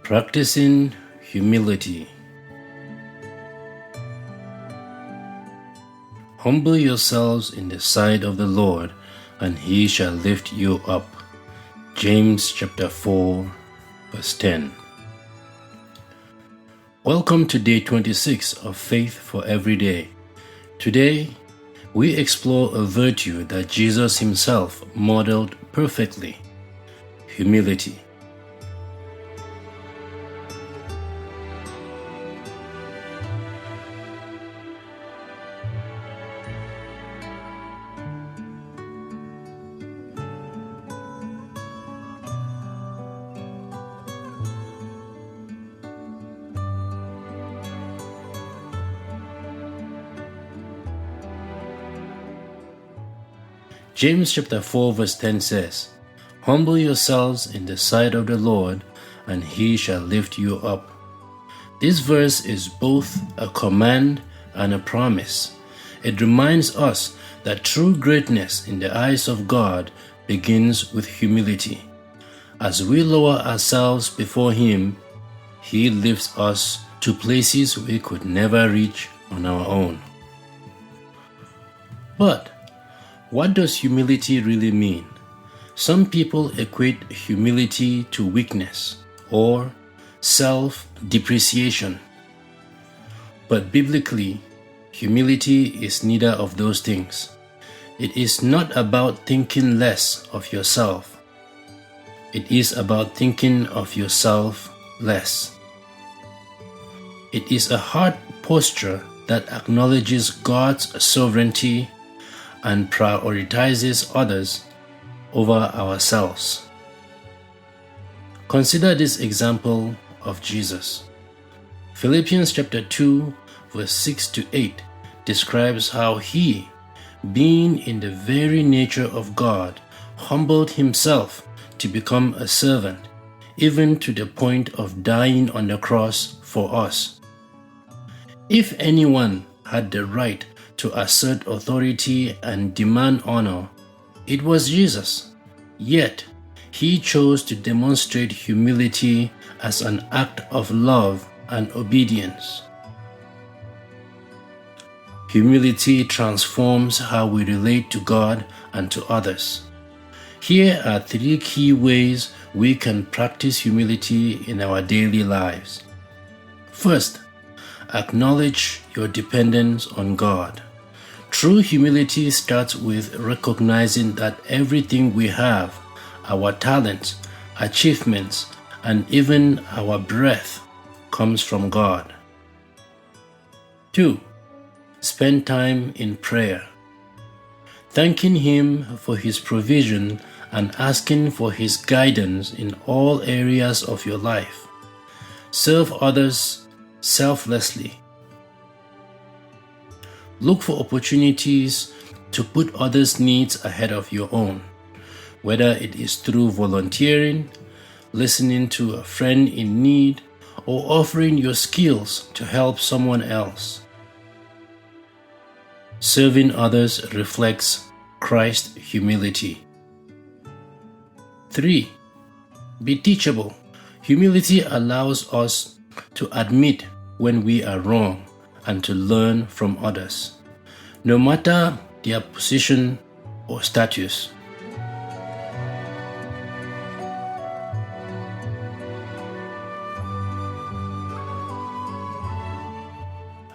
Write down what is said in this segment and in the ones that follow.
Practicing humility. Humble yourselves in the sight of the Lord, and he shall lift you up. James chapter 4, verse 10. Welcome to day 26 of Faith for Every Day. Today, we explore a virtue that Jesus himself modeled perfectly: humility. James chapter 4 verse 10 says, "Humble yourselves in the sight of the Lord, and he shall lift you up." This verse is both a command and a promise. It reminds us that true greatness in the eyes of God begins with humility. As we lower ourselves before him, he lifts us to places we could never reach on our own. But what does humility really mean? Some people equate humility to weakness or self-depreciation. But biblically, humility is neither of those things. It is not about thinking less of yourself. It is about thinking of yourself less. It is a heart posture that acknowledges God's sovereignty and prioritizes others over ourselves. Consider this example of Jesus. Philippians chapter 2 verse 6 to 8 describes how he, being in the very nature of God, humbled himself to become a servant, even to the point of dying on the cross for us. If anyone had the right to assert authority and demand honor, it was Jesus. Yet, he chose to demonstrate humility as an act of love and obedience. Humility transforms how we relate to God and to others. Here are 3 key ways we can practice humility in our daily lives. First, acknowledge your dependence on God. True humility starts with recognizing that everything we have, our talents, achievements, and even our breath, comes from God. 2. Spend time in prayer, thanking him for his provision and asking for his guidance in all areas of your life. Serve others selflessly. Look for opportunities to put others' needs ahead of your own, whether it is through volunteering, listening to a friend in need, or offering your skills to help someone else. Serving others reflects Christ's humility. 3. Be teachable. Humility allows us to admit when we are wrong and to learn from others, no matter their position or status.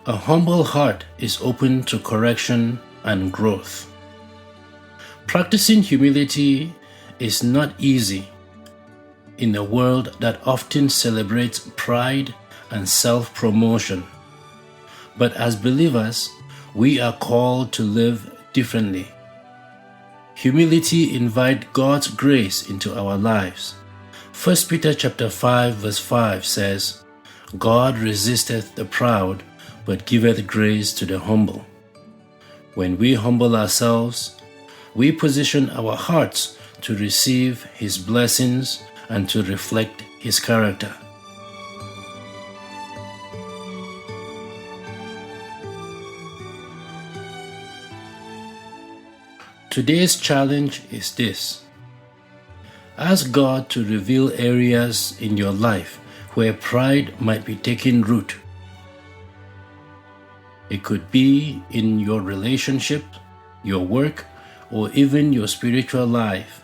A humble heart is open to correction and growth. Practicing humility is not easy in a world that often celebrates pride and self-promotion. But as believers, we are called to live differently. Humility invites God's grace into our lives. 1 Peter chapter 5 verse 5 says, "God resisteth the proud, but giveth grace to the humble." When we humble ourselves, we position our hearts to receive his blessings and to reflect his character. Today's challenge is this: ask God to reveal areas in your life where pride might be taking root. It could be in your relationship, your work, or even your spiritual life.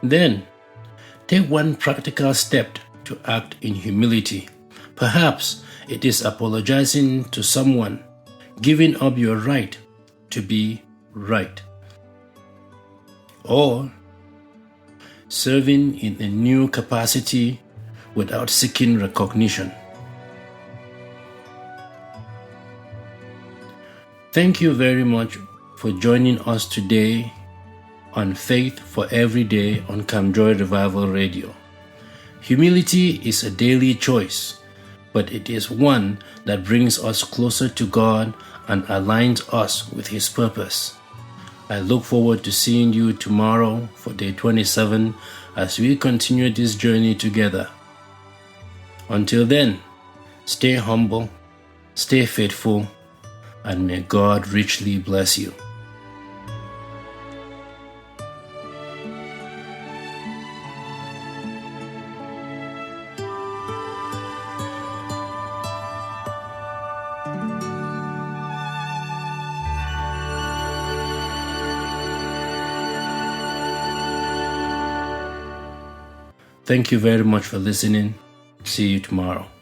Then, take one practical step to act in humility. Perhaps it is apologizing to someone, giving up your right to be right, or serving in a new capacity without seeking recognition. Thank you very much for joining us today on Faith for Every Day on Camjoy Revival Radio. Humility is a daily choice, but it is one that brings us closer to God and aligns us with His purpose. I look forward to seeing you tomorrow for day 27 as we continue this journey together. Until then, stay humble, stay faithful, and may God richly bless you. Thank you very much for listening. See you tomorrow.